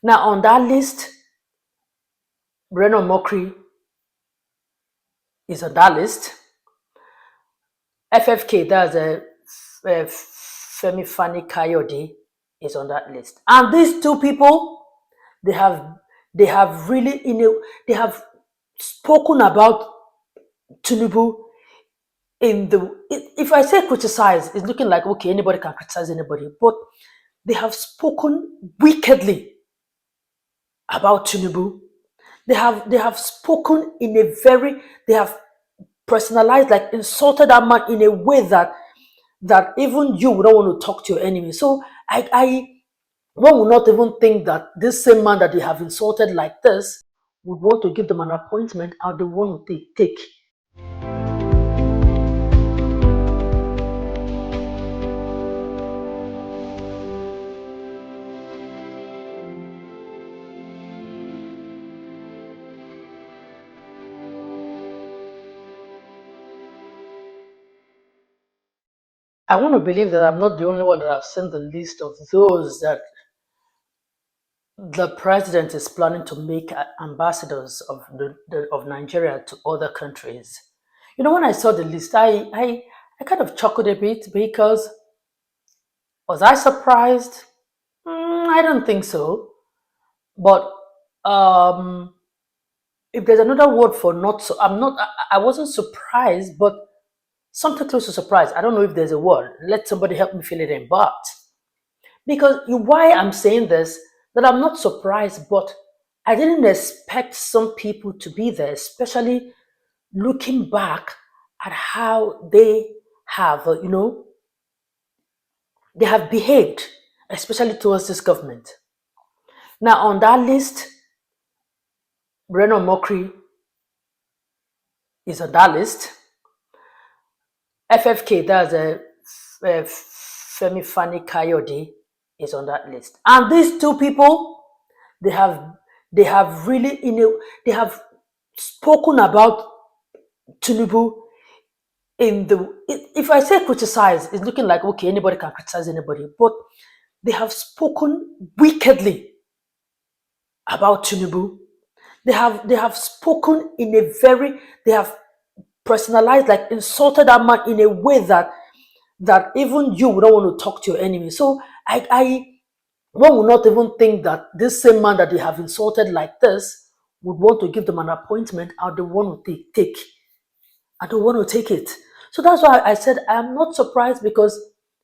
Now, on that list, Reno Omokri is on that list. FFK, that's Femi Fani-Kayode, is on that list. And these two people, they have they have really they have spoken about Tinubu in the if I say criticize, it's looking like okay, anybody can criticize anybody, but they have spoken wickedly about Tinubu. They have spoken in a very they have personalized, like insulted that man in a way that even you would not want to talk to your enemy. So I one would not even think that this same man that they have insulted like this would want to give them an appointment and they want to take. I want to believe that I'm not the only one that have seen the list of those that the president is planning to make ambassadors of of Nigeria to other countries. You know, when I saw the list, I kind of chuckled a bit because was I surprised? I don't think so. But um, if there's another word for not so, I'm not. I wasn't surprised, but something close to surprise. I don't know if there's a word. Let somebody help me fill it in. But because why I'm saying this, that I'm not surprised, but I didn't expect some people to be there, especially looking back at how they have, they have behaved, especially towards this government. Now, on that list, Reno Omokri is on that list. FFK, that's Femi Fani-Kayode, is on that list. And these two people, they have they have really they have spoken about Tinubu in the if I say criticize, it's looking like okay, anybody can criticize anybody, but they have spoken wickedly about Tinubu. They have spoken in a very they have personalized, like insulted that man in a way that even you would not want to talk to your enemy. So I one would not even think that this same man that they have insulted like this would want to give them an appointment and they want to take. I don't want to take it. So that's why I said I'm not surprised because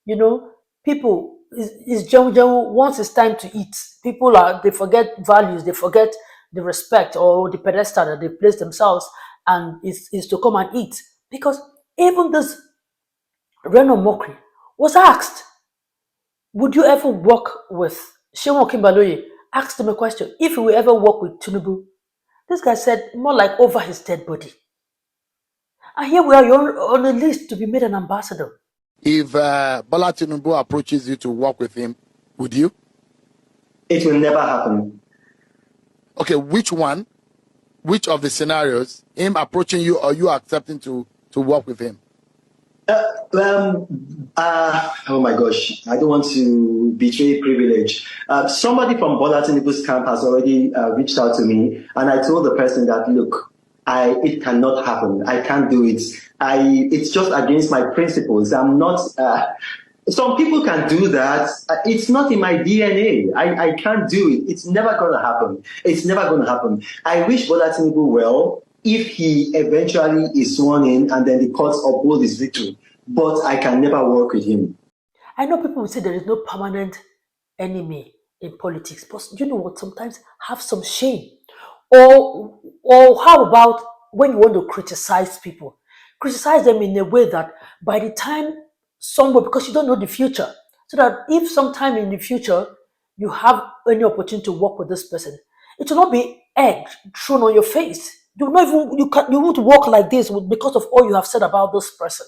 you know people is once it's time to eat, people are they forget values, they forget the respect or the pedestal that they place themselves and is to come and eat. Because even this Reno Mokri was asked, would you ever work with Shimon Kimbaloye? Asked him a question. If he will ever work with Tinubu, this guy said more like over his dead body. And here we are, you're on a list to be made an ambassador. If Bola Tinubu approaches you to work with him, would you? It will never happen. Okay, which one? Which of the scenarios? Him approaching you or you accepting to work with him? Oh my gosh, I don't want to betray privilege. Somebody from Bola Tinubu's camp has already reached out to me, and I told the person that, look, it cannot happen. I can't do it. It's just against my principles. I'm not. Some people can do that. It's not in my DNA. I can't do it. It's never going to happen. It's never going to happen. I wish Bola Tinubu well if he eventually is sworn in and then the courts uphold his victory. But I can never work with him. I know people will say there is no permanent enemy in politics, but you know what? Sometimes have some shame. Or how about when you want to criticize people? Criticize them in a way that by the time somewhere, because you don't know the future, so that if sometime in the future you have any opportunity to work with this person, it will not be egg thrown on your face. You not even you won't walk like this because of all you have said about this person.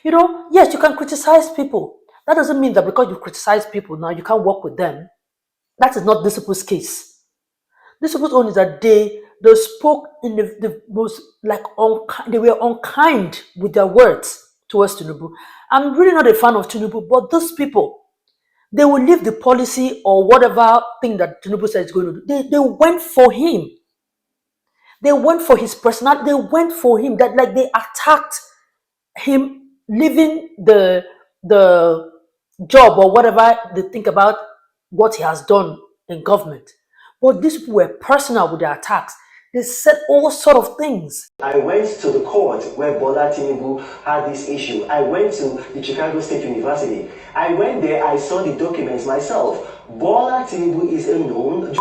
Yes, you can criticize people. That doesn't mean that because you criticize people now you can't work with them. That is not this people's case. This people's own is that they spoke in the most like they were unkind with their words towards Tinubu. I'm really not a fan of Tinubu, but those people They will leave the policy or whatever thing that Tinubu said is going to do. They went for him. They went for his personality. They went for him. That like they attacked him leaving the job or whatever they think about what he has done in government. But these people were personal with their attacks. They said all sort of things. I went to the court where Bola Tinubu had this issue. I went to the Chicago State University. I went there, I saw the documents myself. Bola Tinubu is a known.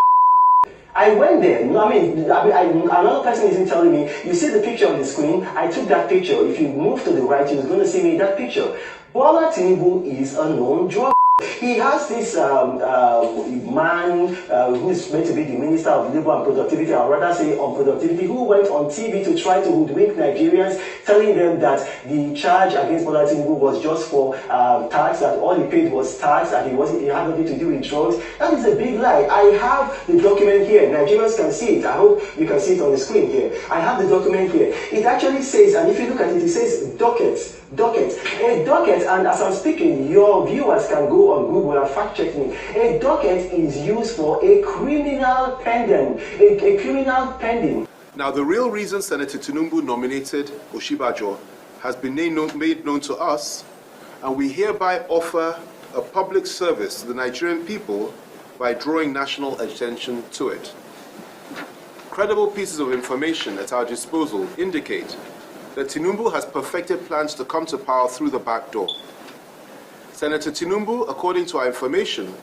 I went there. Another person isn't telling me. You see the picture on the screen? I took that picture. If you move to the right, you're going to see me that picture. Bola Tinubu is a known drug. He has this man who is meant to be the Minister of Labour and Productivity, or rather say on productivity, who went on TV to try to hoodwink Nigerians, telling them that the charge against Bola Tinubu was just for tax, that all he paid was tax, and he had nothing to do with drugs. That is a big lie. I have the document here. Nigerians can see it. I hope you can see it on the screen here. I have the document here. It actually says, and if you look at it, it says a docket, and as I'm speaking, your viewers can go on Google and fact check me. A docket is used for a criminal pending, a criminal pending. Now, the real reason Senator Tinubu nominated Osih-Oyelude has been made known to us, and we hereby offer a public service to the Nigerian people by drawing national attention to it. Credible pieces of information at our disposal indicate that Tinubu has perfected plans to come to power through the back door. Senator Tinubu, according to our information,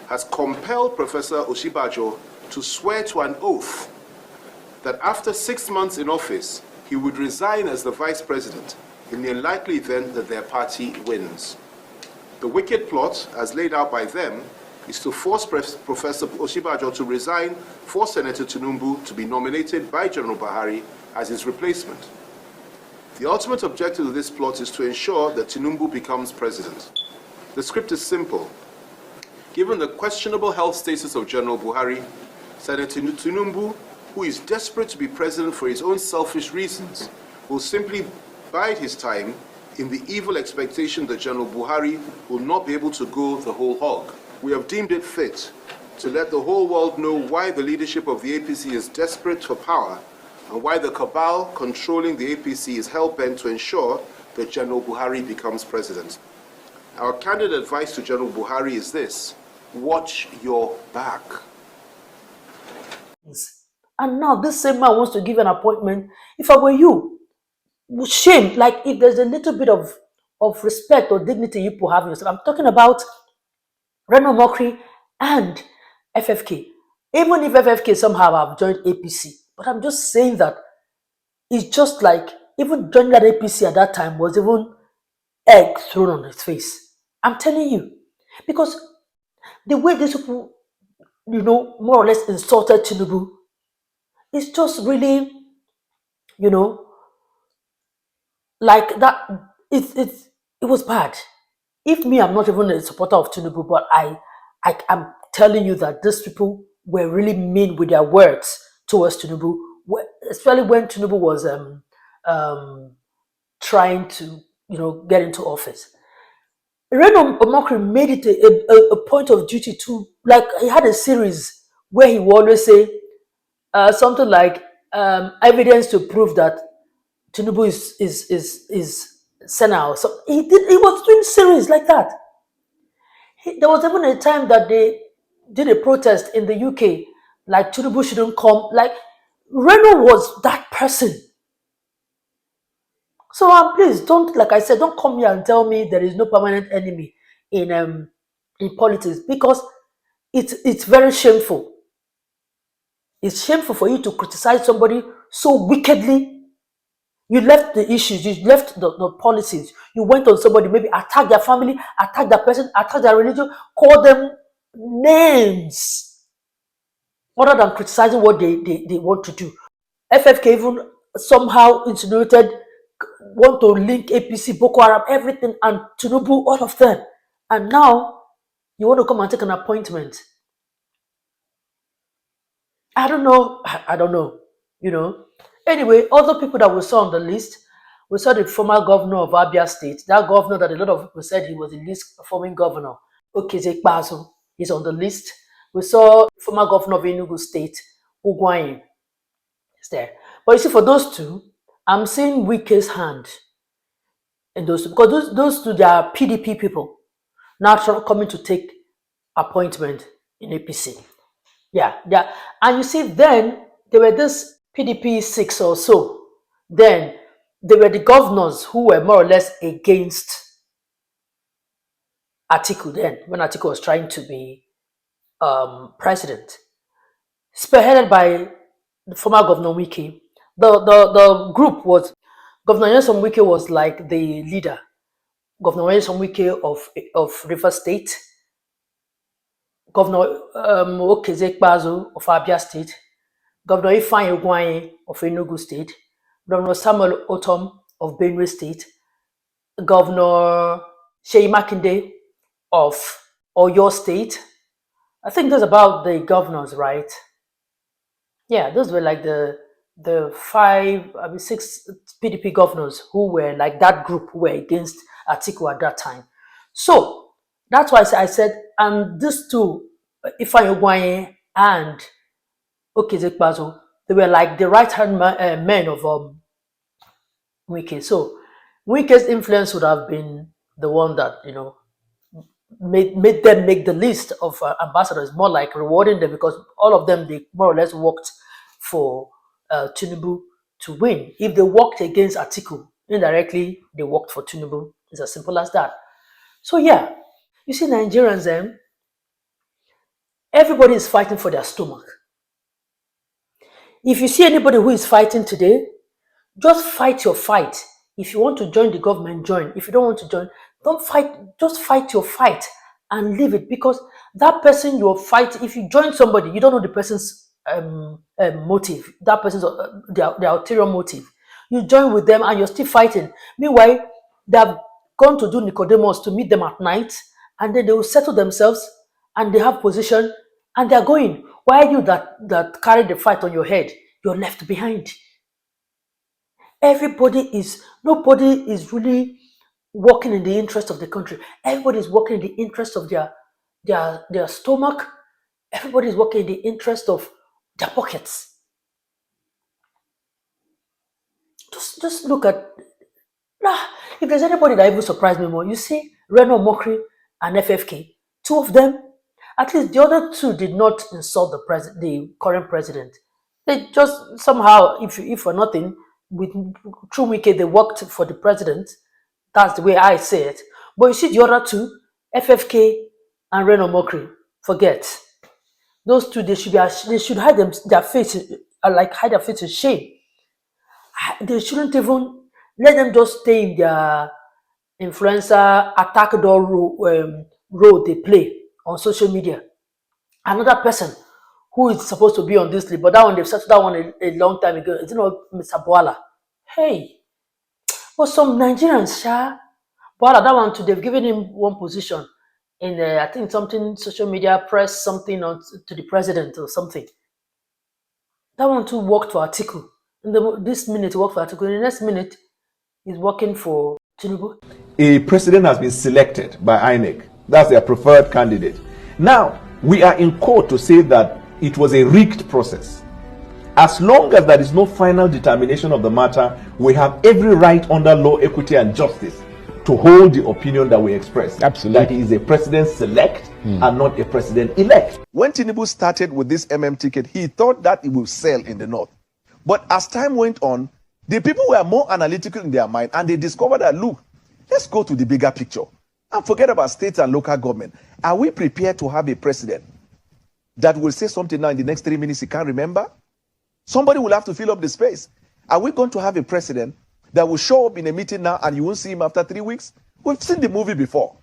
has compelled Professor Osih-Oyelude to swear to an oath that after 6 months in office, he would resign as the vice president in the unlikely event that their party wins. The wicked plot, as laid out by them, is to force Professor Osih-Oyelude to resign for Senator Tinubu to be nominated by General Buhari as his replacement. The ultimate objective of this plot is to ensure that Tinubu becomes president. The script is simple. Given the questionable health status of General Buhari, Senator Tinubu, who is desperate to be president for his own selfish reasons, will simply bide his time in the evil expectation that General Buhari will not be able to go the whole hog. We have deemed it fit to let the whole world know why the leadership of the APC is desperate for power and why the cabal controlling the APC is hell-bent to ensure that General Buhari becomes president. Our candid advice to General Buhari is this: watch your back. And now this same man wants to give an appointment. If I were you, shame, like if there's a little bit of respect or dignity you people have in yourself. I'm talking about Reno, Omokri and FFK. Even if FFK somehow have joined APC, but I'm just saying that it's just like even joining that APC at that time was even egg thrown on his face. I'm telling you. Because the way these people, more or less insulted Tinubu, it's just really, like that. It was bad. If me, I'm not even a supporter of Tinubu, but I'm telling you that these people were really mean with their words towards Tinubu, especially when Tinubu was trying to, get into office. Reno Omokri made it a point of duty to, like, he had a series where he would always say something like evidence to prove that Tinubu is Senna. So he was doing series like that. There was even a time that they did a protest in the UK, like Tinubu shouldn't come. Like Reno was that person. So please don't, like I said, don't come here and tell me there is no permanent enemy in politics, because it's very shameful. It's shameful for you to criticize somebody so wickedly. You left the issues, you left the policies, you went on somebody, maybe attack their family, attack that person, attack their religion, call them names, other than criticizing what they want to do. FFK even somehow insinuated, want to link APC, Boko Haram, everything, and Tinubu, all of them. And now, you want to come and take an appointment. I don't know, Anyway, other people that we saw on the list, we saw the former governor of Abia State, that governor that a lot of people said he was the least performing governor. Okeze-Ikpeazu is on the list. We saw former governor of Enugu State, Ugwuanyi, is there. But you see, for those two, I'm seeing Wike's hand in those two, because those two, they are PDP people now coming to take appointment in APC. Yeah. And you see, then there were this PDP 6 or so. Then there were the governors who were more or less against Atiku then, when Atiku was trying to be president, spearheaded by the former Governor Wike. The group was, Governor Nyesom Wike was like the leader. Governor Nyesom Wike of River State, Governor Okeze-Ikpeazu of Abia State, Governor Fani-Kayode of Enugu State, Governor Samuel Otom of Benue State, Governor Seyi Makinde of Oyo State. I think that's about the governors, right? Yeah, those were like the 6 PDP governors who were like that group who were against Atiku at that time. So that's why I said, and these two, Ifeanyi Ugwuanyi and Okeze-Ikpeazu, they were like the right-hand men of Wike. So Wike's influence would have been the one that, made them make the list of ambassadors, more like rewarding them, because all of them, they more or less worked for Tinubu to win. If they worked against Atiku, indirectly they worked for Tinubu. It's as simple as that. So yeah, you see, Nigerians, everybody is fighting for their stomach. If you see anybody who is fighting today, just fight your fight. If you want to join the government, join. If you don't want to join, don't fight. Just fight your fight and leave it, because that person you're fighting, if you join somebody, you don't know the person's motive, that person's their ulterior motive. You join with them and you're still fighting. Meanwhile, they have gone to do Nicodemus to meet them at night, and then they will settle themselves and they have position and they're going. Why are you that carry the fight on your head? You're left behind. Nobody is really working in the interest of the country. Everybody is working in the interest of their stomach. Everybody is working in the interest of their pockets. Just look at, if there's anybody that even surprised me more, you see Reno, Omokri, and FFK. Two of them, at least the other two did not insult the current president. They just somehow, if for nothing, through Wike, they worked for the president. That's the way I say it. But you see the other two, FFK and Reno Omokri, forget. Those two, they should hide their face, hide their face in shame. They shouldn't even let them just stay in their influencer attack door role they play on social media. Another person who is supposed to be on this list, but that one, they've settled that one a long time ago. It's Mr. Boala. Hey, but some Nigerians, Boala, that one too, they've given him one position in, I think something, social media, press something to the president or something. That one too worked for Atiku. This minute he worked for Atiku. In the next minute, he's working for Tinubu. A president has been selected by INEC. That's their preferred candidate. Now, we are in court to say that it was a rigged process. As long as there is no final determination of the matter, we have every right under law, equity, and justice to hold the opinion that we express. Absolutely. That he is a president-select and not a president-elect. When Tinubu started with this ticket, he thought that it will sell in the north. But as time went on, the people were more analytical in their mind, and they discovered that, look, let's go to the bigger picture and forget about states and local government. Are we prepared to have a president that will say something now in the next 3 minutes he can't remember? Somebody will have to fill up the space. Are we going to have a president that will show up in a meeting now and you won't see him after 3 weeks? We've seen the movie before.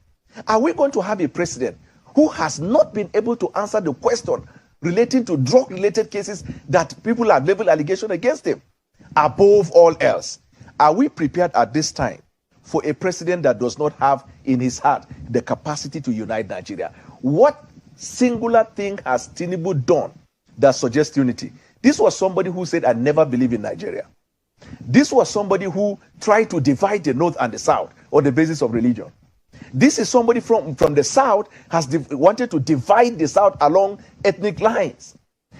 Are we going to have a president who has not been able to answer the question relating to drug-related cases that people have leveled allegation against him? Above all else, are we prepared at this time for a president that does not have in his heart the capacity to unite Nigeria? What singular thing has Tinubu done that suggests unity? This was somebody who said, I never believe in Nigeria. This was somebody who tried to divide the North and the South on the basis of religion. This is somebody from the South has wanted to divide the South along ethnic lines.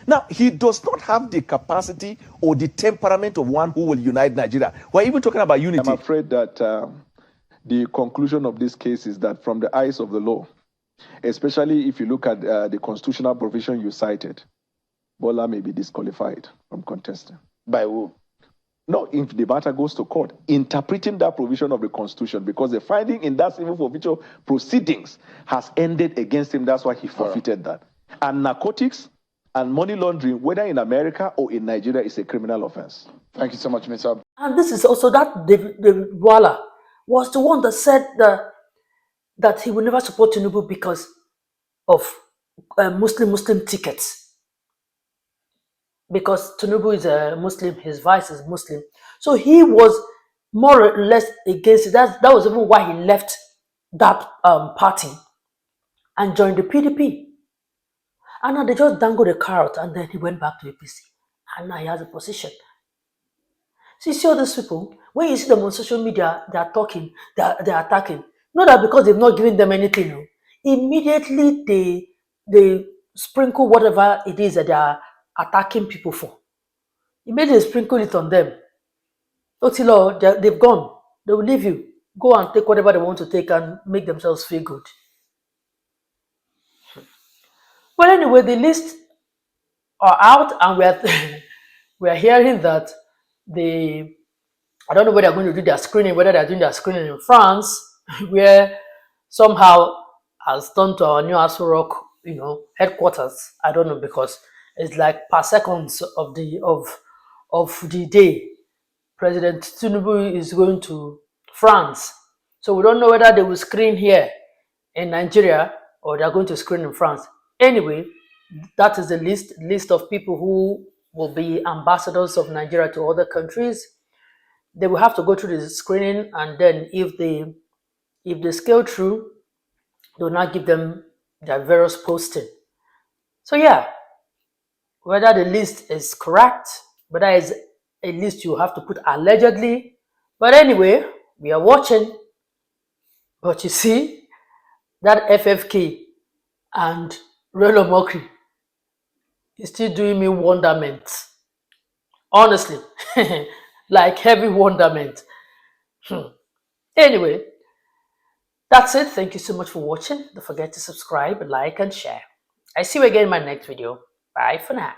Now, he does not have the capacity or the temperament of one who will unite Nigeria. We're even talking about unity. I'm afraid that the conclusion of this case is that from the eyes of the law, especially if you look at the constitutional provision you cited, Bola may be disqualified from contesting. By who? No, if the matter goes to court, interpreting that provision of the Constitution, because the finding in that civil forfeiture proceedings has ended against him. That's why he forfeited that. And narcotics and money laundering, whether in America or in Nigeria, is a criminal offense. Thank you so much, Mr. And this is also that David Wala was the one that said that he would never support Tinubu because of Muslim tickets. Because Tinubu is a Muslim, his vice is Muslim. So he was more or less against it. That was even why he left that party and joined the PDP. And now they just dangled the carrot and then he went back to APC. And now he has a position. So you see all these people, when you see them on social media, they are talking, they are attacking. Not that because they've not given them anything. No. Immediately they sprinkle whatever it is that they are attacking people for. Immediately sprinkle it on them. Otilo, they've gone. They will leave you. Go and take whatever they want to take and make themselves feel good. Well, anyway, the lists are out and we are hearing that I don't know whether they're going to do their screening, whether they're doing their screening in France, where somehow has turned to our new Aso Rock, headquarters. I don't know, because it's like per seconds of the day. President Tinubu is going to France. So we don't know whether they will screen here in Nigeria or they're going to screen in France. Anyway, that is the list of people who will be ambassadors of Nigeria to other countries. They will have to go through the screening, and then if they scale through, they will not give them their various posting. So yeah, whether the list is correct, whether it's a list you have to put allegedly, but anyway, we are watching. But you see, that FFK and Reno Omokri is still doing me wonderment. Honestly, like heavy wonderment. Anyway, that's it. Thank you so much for watching. Don't forget to subscribe, like, and share. I see you again in my next video. Bye for now.